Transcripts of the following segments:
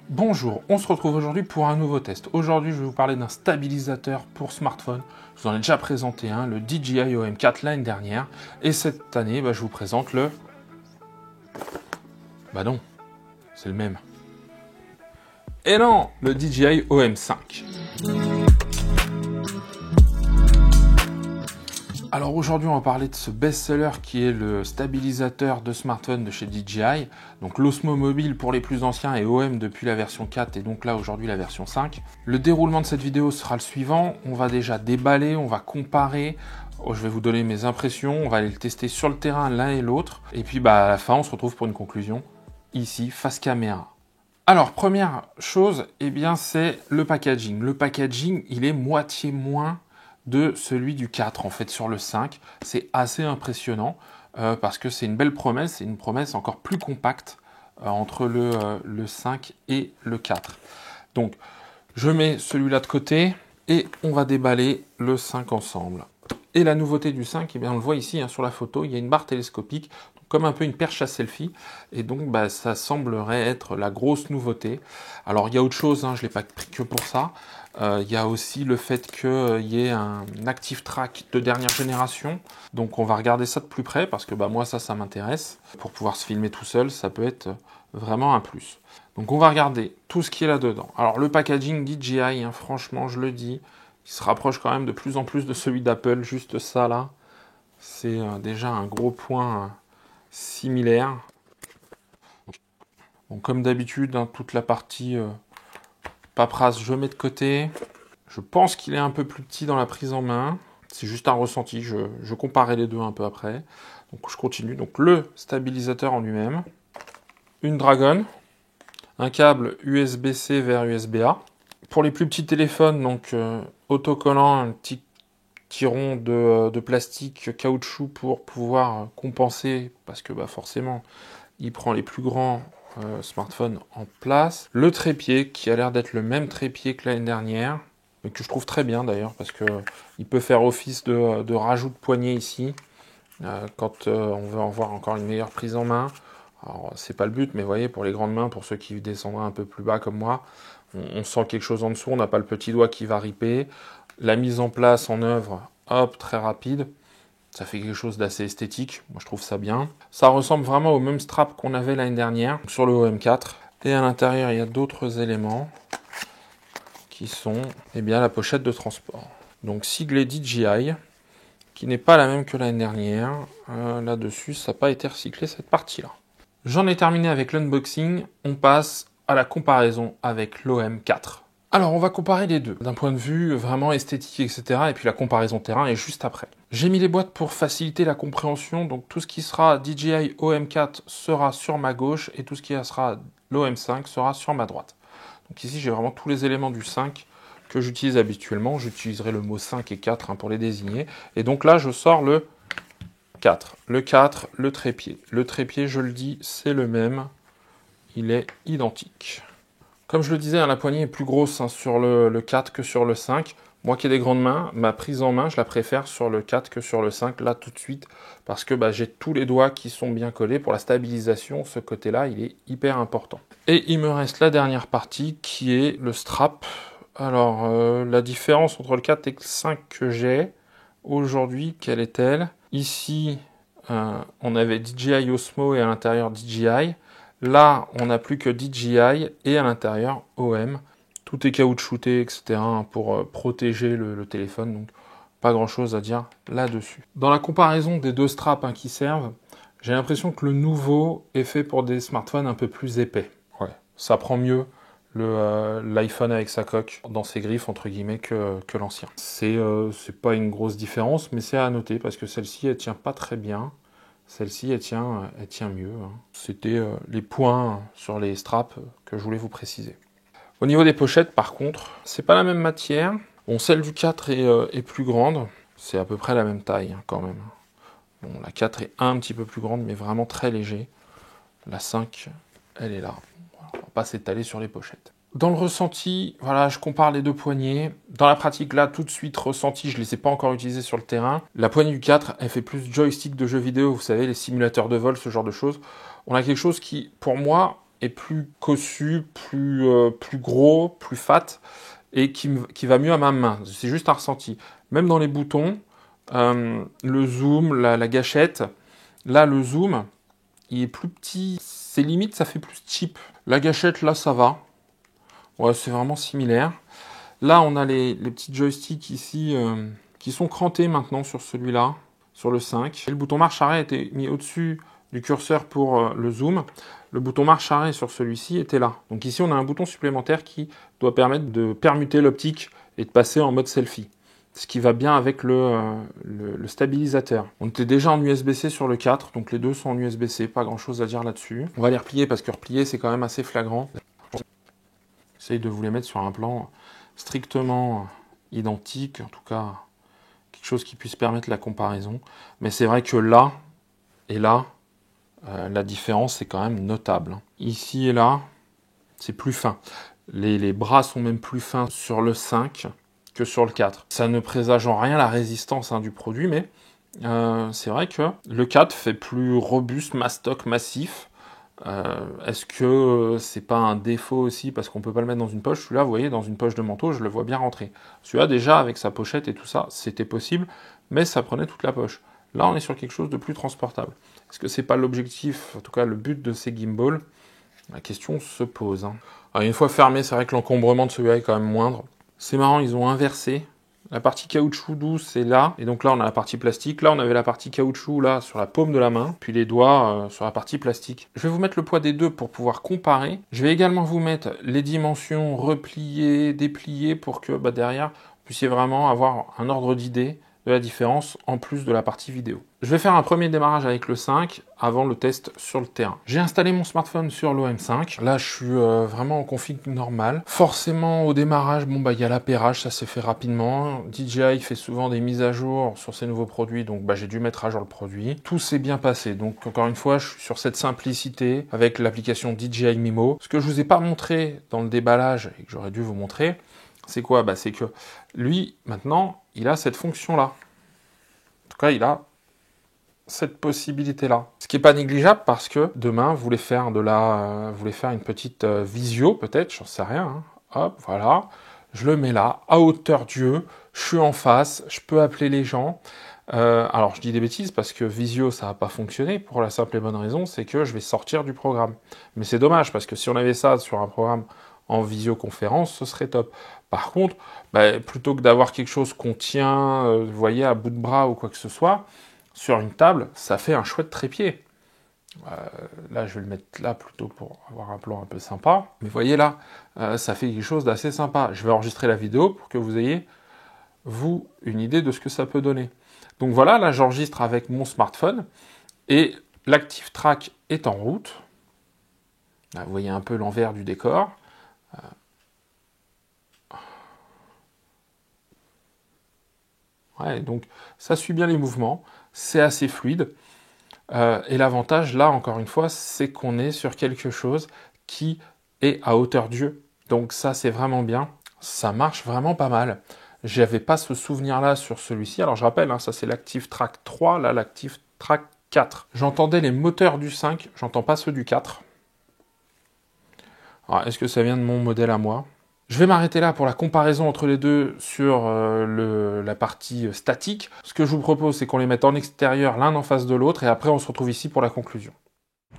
Bonjour, on se retrouve aujourd'hui pour un nouveau test. Aujourd'hui, je vais vous parler d'un stabilisateur pour smartphone. Je vous en ai déjà présenté un, le DJI OM4 l'année dernière. Et cette année, je vous présente le... Bah non, c'est le même. Et non, le DJI OM5. Alors aujourd'hui, on va parler de ce best-seller qui est le stabilisateur de smartphone de chez DJI. Donc l'Osmo Mobile pour les plus anciens et OM depuis la version 4 et donc là aujourd'hui la version 5. Le déroulement de cette vidéo sera le suivant. On va déjà déballer, on va comparer. Je vais vous donner mes impressions, on va aller le tester sur le terrain l'un et l'autre. Et puis à la fin, on se retrouve pour une conclusion ici, face caméra. Alors première chose, c'est le packaging. Le packaging, il est moitié moins de celui du 4 en fait sur le 5. C'est assez impressionnant parce que c'est une belle promesse, c'est une promesse encore plus compacte entre le 5 et le 4. Donc je mets celui-là de côté et on va déballer le 5 ensemble. Et la nouveauté du 5, on le voit ici sur la photo, il y a une barre télescopique, comme un peu une perche à selfie, et donc ça semblerait être la grosse nouveauté. Alors il y a autre chose, je ne l'ai pas pris que pour ça. Il y a aussi le fait qu'il y ait un Active Track de dernière génération. Donc on va regarder ça de plus près parce que moi ça m'intéresse. Pour pouvoir se filmer tout seul, ça peut être vraiment un plus. Donc on va regarder tout ce qui est là-dedans. Alors le packaging DJI, franchement je le dis, il se rapproche quand même de plus en plus de celui d'Apple. Juste ça là, c'est déjà un gros point similaire. Bon, comme d'habitude, toute la partie... paperasse, je mets de côté. Je pense qu'il est un peu plus petit dans la prise en main. C'est juste un ressenti. Je comparais les deux un peu après. Donc je continue. Donc le stabilisateur en lui-même. Une Dragon. Un câble USB-C vers USB-A. Pour les plus petits téléphones, donc autocollant, un petit rond de plastique caoutchouc pour pouvoir compenser. Parce que forcément, il prend les plus grands smartphone en place. Le trépied qui a l'air d'être le même trépied que l'année dernière, mais que je trouve très bien d'ailleurs parce que il peut faire office de rajout de poignée ici quand on veut avoir encore une meilleure prise en main. Alors c'est pas le but, mais vous voyez, pour les grandes mains, pour ceux qui descendraient un peu plus bas comme moi, on sent quelque chose en dessous, on n'a pas le petit doigt qui va riper. La mise en place en œuvre, hop, très rapide. Ça fait quelque chose d'assez esthétique, moi je trouve ça bien. Ça ressemble vraiment au même strap qu'on avait l'année dernière sur le OM4. Et à l'intérieur, il y a d'autres éléments qui sont la pochette de transport. Donc siglé DJI, qui n'est pas la même que l'année dernière. Là-dessus, ça n'a pas été recyclé cette partie-là. J'en ai terminé avec l'unboxing. On passe à la comparaison avec l'OM4. Alors, on va comparer les deux, d'un point de vue vraiment esthétique, etc. Et puis la comparaison terrain est juste après. J'ai mis les boîtes pour faciliter la compréhension, donc tout ce qui sera DJI OM4 sera sur ma gauche, et tout ce qui sera l'OM5 sera sur ma droite. Donc ici, j'ai vraiment tous les éléments du 5 que j'utilise habituellement. J'utiliserai le mot 5 et 4 pour les désigner. Et donc là, je sors le 4. Le 4, le trépied. Le trépied, je le dis, c'est le même. Il est identique. Comme je le disais, la poignée est plus grosse sur le 4 que sur le 5. Moi qui ai des grandes mains, ma prise en main, je la préfère sur le 4 que sur le 5, là tout de suite, parce que j'ai tous les doigts qui sont bien collés. Pour la stabilisation, ce côté-là, il est hyper important. Et il me reste la dernière partie, qui est le strap. Alors, la différence entre le 4 et le 5 que j'ai aujourd'hui, quelle est-elle? Ici, on avait DJI Osmo et à l'intérieur DJI. Là, on n'a plus que DJI et à l'intérieur OM. Tout est caoutchouté, etc. pour protéger le téléphone. Donc, pas grand-chose à dire là-dessus. Dans la comparaison des deux straps qui servent, j'ai l'impression que le nouveau est fait pour des smartphones un peu plus épais. Ouais, ça prend mieux l'iPhone avec sa coque dans ses griffes, entre guillemets, que l'ancien. C'est pas une grosse différence, mais c'est à noter parce que celle-ci, elle tient pas très bien. Celle-ci, elle tient mieux. C'était les points sur les straps que je voulais vous préciser. Au niveau des pochettes, par contre, c'est pas la même matière. Bon, celle du 4 est plus grande. C'est à peu près la même taille, quand même. Bon, la 4 est un petit peu plus grande, mais vraiment très léger. La 5, elle est là. On va pas s'étaler sur les pochettes. Dans le ressenti, voilà, je compare les deux poignées. Dans la pratique, là, tout de suite, ressenti, je ne les ai pas encore utilisés sur le terrain. La poignée du 4, elle fait plus joystick de jeux vidéo, vous savez, les simulateurs de vol, ce genre de choses. On a quelque chose qui, pour moi, est plus cossu, plus gros, plus fat, et qui va mieux à ma main. C'est juste un ressenti. Même dans les boutons, le zoom, la gâchette, là le zoom, il est plus petit, c'est limite, ça fait plus cheap. La gâchette, là, ça va. Ouais, c'est vraiment similaire. Là, on a les petits joysticks ici qui sont crantés maintenant sur celui-là, sur le 5. Et le bouton marche arrêt était mis au-dessus du curseur pour le zoom. Le bouton marche arrêt sur celui-ci était là. Donc ici, on a un bouton supplémentaire qui doit permettre de permuter l'optique et de passer en mode selfie. Ce qui va bien avec le stabilisateur. On était déjà en USB-C sur le 4, donc les deux sont en USB-C, pas grand-chose à dire là-dessus. On va les replier parce que replier, c'est quand même assez flagrant. J'essaye de vous les mettre sur un plan strictement identique, en tout cas quelque chose qui puisse permettre la comparaison. Mais c'est vrai que là et là, la différence est quand même notable. Ici et là, c'est plus fin. Les bras sont même plus fins sur le 5 que sur le 4. Ça ne présage en rien la résistance du produit, mais c'est vrai que le 4 fait plus robuste, mastoc, massif. Est-ce que c'est pas un défaut aussi parce qu'on peut pas le mettre dans une poche? Celui-là, vous voyez, dans une poche de manteau, je le vois bien rentrer. Celui-là, déjà, avec sa pochette et tout ça, c'était possible, mais ça prenait toute la poche. Là, on est sur quelque chose de plus transportable. Est-ce que c'est pas l'objectif, en tout cas le but de ces gimbals? La question se pose. Alors, une fois fermé, c'est vrai que l'encombrement de celui-là est quand même moindre. C'est marrant, ils ont inversé. La partie caoutchouc douce c'est là, et donc là on a la partie plastique. Là on avait la partie caoutchouc là sur la paume de la main, puis les doigts sur la partie plastique. Je vais vous mettre le poids des deux pour pouvoir comparer. Je vais également vous mettre les dimensions repliées, dépliées pour que derrière vous puissiez vraiment avoir un ordre d'idée de la différence en plus de la partie vidéo. Je vais faire un premier démarrage avec le 5 avant le test sur le terrain. J'ai installé mon smartphone sur l'OM5. Là, je suis vraiment en config normal. Forcément, au démarrage, il y a l'appairage, ça s'est fait rapidement. DJI fait souvent des mises à jour sur ses nouveaux produits, donc j'ai dû mettre à jour le produit. Tout s'est bien passé. Donc, encore une fois, je suis sur cette simplicité avec l'application DJI Mimo. Ce que je vous ai pas montré dans le déballage et que j'aurais dû vous montrer, c'est quoi? C'est que lui, maintenant, il a cette fonction-là. En tout cas, il a cette possibilité-là. Ce qui n'est pas négligeable parce que demain, vous voulez faire une petite visio, peut-être, j'en sais rien. Hop, voilà. Je le mets là, à hauteur d'yeux. Je suis en face, je peux appeler les gens. Alors, je dis des bêtises parce que visio, ça n'a pas fonctionné pour la simple et bonne raison, c'est que je vais sortir du programme. Mais c'est dommage parce que si on avait ça sur un programme en visioconférence, ce serait top. Par contre, plutôt que d'avoir quelque chose qu'on tient, vous voyez, à bout de bras ou quoi que ce soit, sur une table, ça fait un chouette trépied. Là, je vais le mettre là plutôt pour avoir un plan un peu sympa. Mais vous voyez là, ça fait quelque chose d'assez sympa. Je vais enregistrer la vidéo pour que vous ayez, vous, une idée de ce que ça peut donner. Donc voilà, là, j'enregistre avec mon smartphone et l'Active Track est en route. Là, vous voyez un peu l'envers du décor. Ouais, donc ça suit bien les mouvements, c'est assez fluide. Et l'avantage, là, encore une fois, c'est qu'on est sur quelque chose qui est à hauteur d'yeux. Donc ça, c'est vraiment bien. Ça marche vraiment pas mal. J'avais pas ce souvenir-là sur celui-ci. Alors je rappelle, ça c'est l'Active Track 3, là l'Active Track 4. J'entendais les moteurs du 5, j'entends pas ceux du 4. Alors, est-ce que ça vient de mon modèle à moi ? Je vais m'arrêter là pour la comparaison entre les deux sur la partie statique. Ce que je vous propose, c'est qu'on les mette en extérieur l'un en face de l'autre et après on se retrouve ici pour la conclusion.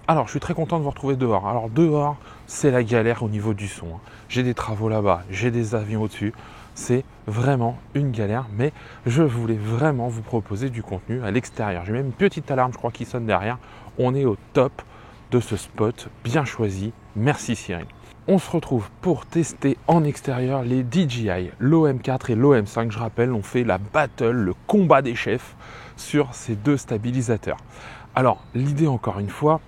Alors, je suis très content de vous retrouver dehors. Alors, dehors, c'est la galère au niveau du son. J'ai des travaux là-bas, j'ai des avions au-dessus. C'est vraiment une galère, mais je voulais vraiment vous proposer du contenu à l'extérieur. J'ai même une petite alarme, je crois, qui sonne derrière. On est au top de ce spot, bien choisi. Merci Cyril. On se retrouve pour tester en extérieur les DJI, l'OM4 et l'OM5. Je rappelle, on fait la battle, le combat des chefs sur ces deux stabilisateurs. Alors, l'idée encore une fois,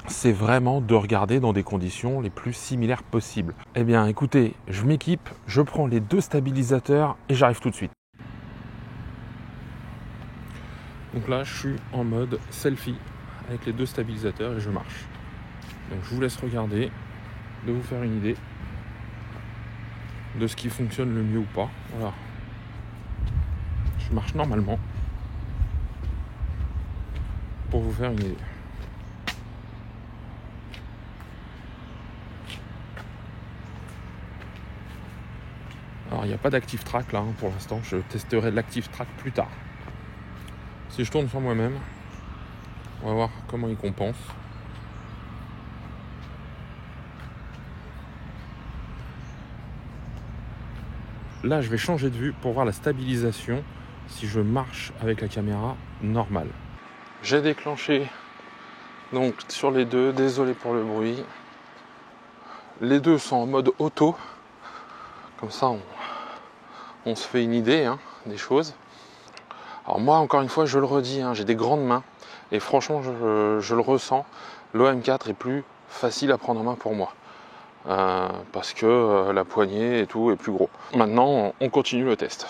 c'est vraiment de regarder dans des conditions les plus similaires possibles. Eh bien, écoutez, je m'équipe, je prends les deux stabilisateurs et j'arrive tout de suite. Donc là, je suis en mode selfie avec les deux stabilisateurs et je marche. Donc, je vous laisse regarder, de vous faire une idée de ce qui fonctionne le mieux ou pas. Voilà. Je marche normalement pour vous faire une idée. Alors il n'y a pas d'Active Track là pour l'instant, je testerai l'Active Track plus tard. Si je tourne sur moi-même, on va voir comment il compense. Là je vais changer de vue pour voir la stabilisation si je marche avec la caméra normale. J'ai déclenché donc sur les deux, désolé pour le bruit. Les deux sont en mode auto, comme ça on se fait une idée des choses. Alors moi encore une fois je le redis, j'ai des grandes mains et franchement je le ressens, l'OM4 est plus facile à prendre en main pour moi. Parce que la poignée et tout est plus gros. Maintenant on continue le test.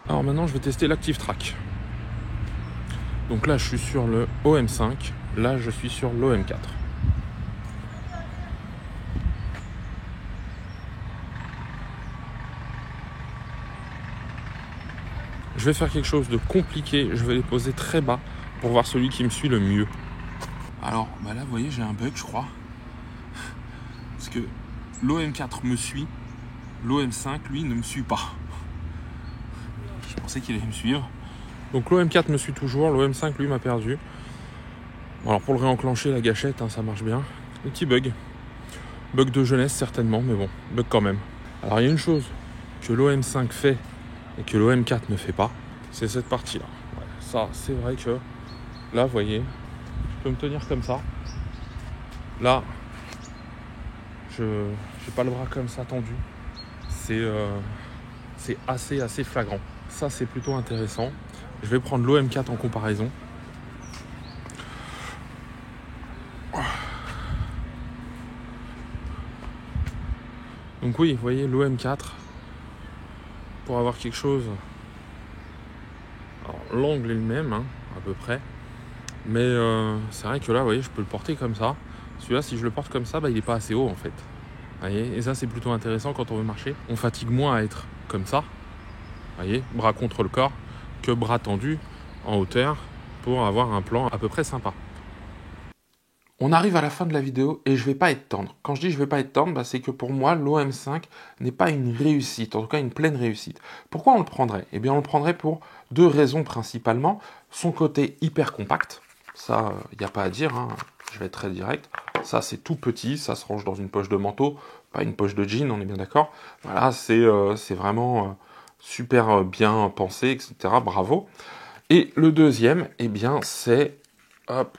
Alors maintenant je vais tester l'Active Track. Donc là je suis sur le OM5, là je suis sur l'OM4. Je vais faire quelque chose de compliqué, je vais les poser très bas pour voir celui qui me suit le mieux. Alors là vous voyez j'ai un bug je crois. Parce que l'OM4 me suit, l'OM5 lui ne me suit pas. Je pensais qu'il allait me suivre. Donc l'OM4 me suit toujours, l'OM5 lui m'a perdu. Alors pour le réenclencher la gâchette, ça marche bien. Un petit bug. Bug de jeunesse certainement, mais bon, bug quand même. Alors il y a une chose que l'OM5 fait et que l'OM4 ne fait pas, c'est cette partie-là. Ouais, ça, c'est vrai que là, vous voyez, je peux me tenir comme ça. Là, je n'ai pas le bras comme ça tendu. C'est assez flagrant. Ça, c'est plutôt intéressant. Je vais prendre l'OM4 en comparaison. Donc oui, vous voyez, l'OM4, pour avoir quelque chose... Alors, l'angle est le même, à peu près. Mais c'est vrai que là, vous voyez, je peux le porter comme ça. Celui-là, si je le porte comme ça, il n'est pas assez haut, en fait. Vous voyez, et ça, c'est plutôt intéressant quand on veut marcher. On fatigue moins à être comme ça. Vous voyez, bras contre le corps, que bras tendus en hauteur pour avoir un plan à peu près sympa. On arrive à la fin de la vidéo et je vais pas être tendre. Quand je dis je vais pas être tendre, c'est que pour moi, l'OM5 n'est pas une réussite, en tout cas une pleine réussite. Pourquoi on le prendrait ? Eh bien, on le prendrait pour deux raisons principalement. Son côté hyper compact, ça, il n'y a pas à dire, je vais être très direct. Ça, c'est tout petit, ça se range dans une poche de manteau, pas une poche de jean, on est bien d'accord. Voilà, c'est vraiment super bien pensé, etc. Bravo. Et le deuxième, eh bien, c'est... hop,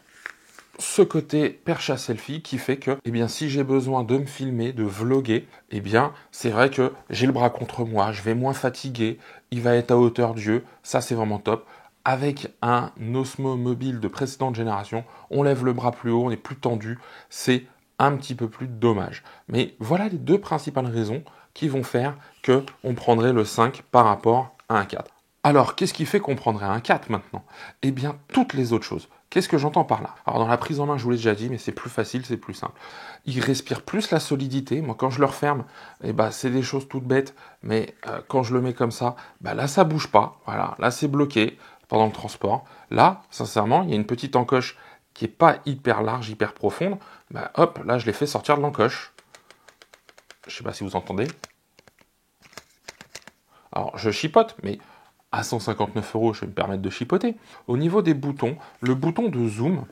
ce côté perche à selfie qui fait que, eh bien, si j'ai besoin de me filmer, de vlogger, eh bien, c'est vrai que j'ai le bras contre moi, je vais moins fatiguer, il va être à hauteur d'yeux, ça c'est vraiment top. Avec un Osmo Mobile de précédente génération, on lève le bras plus haut, on est plus tendu, c'est un petit peu plus dommage. Mais voilà les deux principales raisons qui vont faire que on prendrait le 5 par rapport à un 4. Alors, qu'est-ce qui fait qu'on prendrait un 4 maintenant ? Eh bien, toutes les autres choses. Qu'est-ce que j'entends par là ? Alors, dans la prise en main, je vous l'ai déjà dit, mais c'est plus facile, c'est plus simple. Il respire plus la solidité. Moi, quand je le referme, c'est des choses toutes bêtes, mais quand je le mets comme ça, là, ça bouge pas. Voilà, là, c'est bloqué pendant le transport. Là, sincèrement, il y a une petite encoche qui est pas hyper large, hyper profonde. Hop, là, je l'ai fait sortir de l'encoche. Je sais pas si vous entendez. Alors, je chipote, mais... à 159 €, je vais me permettre de chipoter. Au niveau des boutons, le bouton de zoom,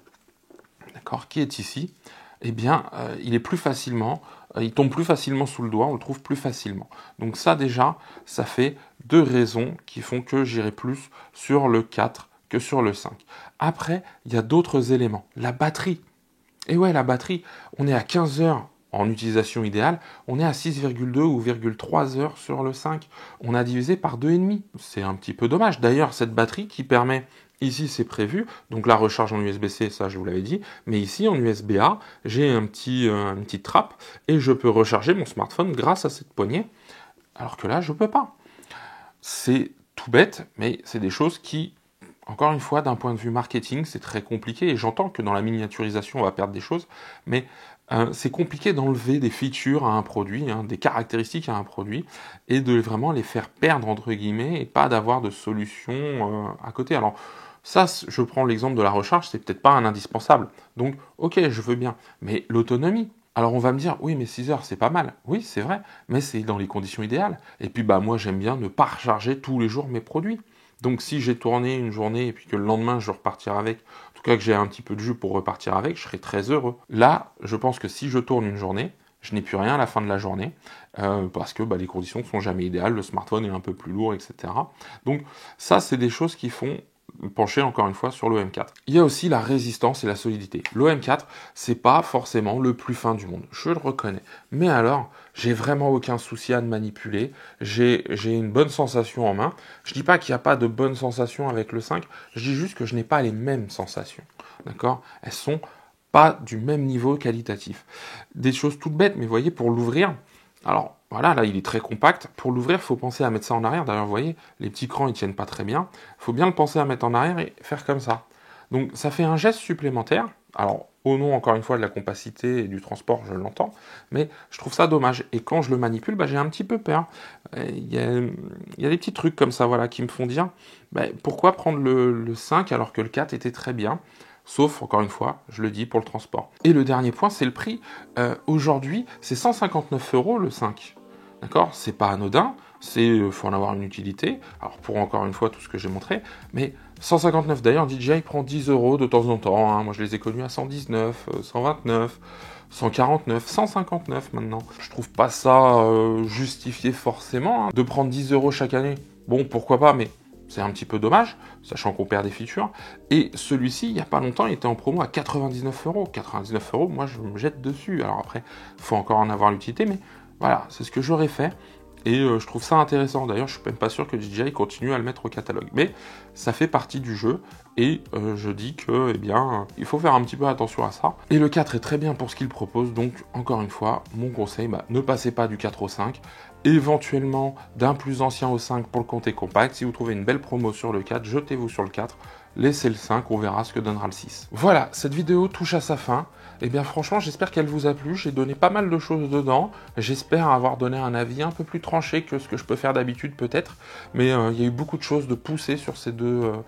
d'accord, qui est ici, eh bien, il est plus facilement, il tombe plus facilement sous le doigt, on le trouve plus facilement. Donc ça déjà, ça fait deux raisons qui font que j'irai plus sur le 4 que sur le 5. Après, il y a d'autres éléments. La batterie. Et ouais, la batterie, on est à 15 heures en utilisation idéale, on est à 6,2 ou 0,3 heures sur le 5. On a divisé par 2,5. C'est un petit peu dommage. D'ailleurs, cette batterie qui permet, ici c'est prévu, donc la recharge en USB-C, ça je vous l'avais dit, mais ici en USB-A, j'ai une petite trappe et je peux recharger mon smartphone grâce à cette poignée, alors que là, je ne peux pas. C'est tout bête, mais c'est des choses qui... Encore une fois, d'un point de vue marketing, c'est très compliqué et j'entends que dans la miniaturisation, on va perdre des choses, mais c'est compliqué d'enlever des features à un produit, des caractéristiques à un produit et de vraiment les faire perdre, entre guillemets, et pas d'avoir de solution à côté. Alors, Ça, je prends l'exemple de la recharge, c'est peut-être pas un indispensable. Donc, ok, je veux bien. Mais l'autonomie, alors on va me dire, oui, mais 6 heures, c'est pas mal. Oui, c'est vrai, mais c'est dans les conditions idéales. Et puis, bah, moi, j'aime bien ne pas recharger tous les jours mes produits. Donc, si j'ai tourné une journée et puis que le lendemain, je repartir avec, en tout cas que j'ai un petit peu de jus pour repartir avec, je serai très heureux. Là, je pense que si je tourne une journée, je n'ai plus rien à la fin de la journée, parce que bah, les conditions ne sont jamais idéales, le smartphone est un peu plus lourd, etc. Donc, ça, c'est des choses qui font pencher encore une fois sur l'OM4. Il y a aussi la résistance et la solidité. L'OM4, c'est pas forcément le plus fin du monde, je le reconnais. Mais alors, j'ai vraiment aucun souci à le manipuler, j'ai une bonne sensation en main. Je dis pas qu'il n'y a pas de bonne sensation avec le 5, je dis juste que je n'ai pas les mêmes sensations. D'accord ? Elles sont pas du même niveau qualitatif. Des choses toutes bêtes, mais vous voyez, pour l'ouvrir, alors voilà, là il est très compact. Pour l'ouvrir, il faut penser à mettre ça en arrière. D'ailleurs, vous voyez, les petits crans ils tiennent pas très bien. Il faut bien le penser à mettre en arrière et faire comme ça. Donc ça fait un geste supplémentaire. Alors au nom encore une fois de la compacité et du transport, je l'entends, mais je trouve ça dommage. Et quand je le manipule, bah, j'ai un petit peu peur. Il y a des petits trucs comme ça, voilà, qui me font dire, bah, pourquoi prendre le 5 alors que le 4 était très bien. Sauf, encore une fois, je le dis, pour le transport. Et le dernier point, c'est le prix. Aujourd'hui, c'est 159 € le 5. D'accord ? C'est pas anodin, faut en avoir une utilité. Alors, pour encore une fois, tout ce que j'ai montré, mais 159, d'ailleurs, DJI prend 10 € de temps en temps. Hein. Moi, je les ai connus à 119, 129, 149, 159 maintenant. Je trouve pas ça justifié forcément hein, de prendre 10 € chaque année. Bon, pourquoi pas, mais c'est un petit peu dommage, sachant qu'on perd des features. Et celui-ci, il n'y a pas longtemps, il était en promo à 99 €. 99 €, moi, je me jette dessus. Alors après, il faut encore en avoir l'utilité, mais voilà, c'est ce que j'aurais fait. Et je trouve ça intéressant. D'ailleurs, je suis même pas sûr que DJI continue à le mettre au catalogue. Mais ça fait partie du jeu. Et je dis que, eh bien, il faut faire un petit peu attention à ça. Et le 4 est très bien pour ce qu'il propose. Donc, encore une fois, mon conseil, ne passez pas du 4 au 5. Éventuellement, d'un plus ancien au 5 pour le compter compact. Si vous trouvez une belle promo sur le 4, jetez-vous sur le 4. Laissez le 5, on verra ce que donnera le 6. Voilà, cette vidéo touche à sa fin. Eh bien franchement, j'espère qu'elle vous a plu. J'ai donné pas mal de choses dedans. J'espère avoir donné un avis un peu plus tranché que ce que je peux faire d'habitude peut-être. Mais il y a eu beaucoup de choses de poussées sur ces deux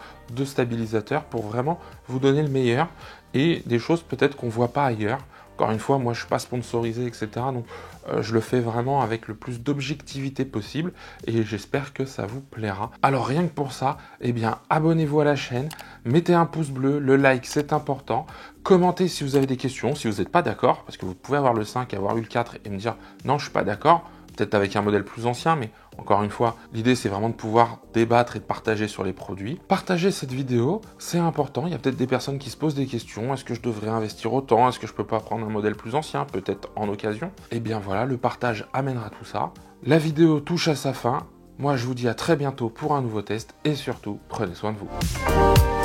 stabilisateurs pour vraiment vous donner le meilleur. Et des choses peut-être qu'on ne voit pas ailleurs. Encore une fois, moi je ne suis pas sponsorisé, etc. Donc je le fais vraiment avec le plus d'objectivité possible et j'espère que ça vous plaira. Alors rien que pour ça, eh bien abonnez-vous à la chaîne, mettez un pouce bleu, le like c'est important, commentez si vous avez des questions, si vous n'êtes pas d'accord, parce que vous pouvez avoir le 5 et avoir eu le 4 et me dire non je suis pas d'accord, peut-être avec un modèle plus ancien, mais encore une fois, l'idée c'est vraiment de pouvoir débattre et de partager sur les produits. Partagez cette vidéo, c'est important, il y a peut-être des personnes qui se posent des questions, est-ce que je devrais investir autant, est-ce que je peux pas prendre un modèle plus ancien, peut-être en occasion? Et bien voilà, le partage amènera tout ça. La vidéo touche à sa fin, moi je vous dis à très bientôt pour un nouveau test et surtout, prenez soin de vous.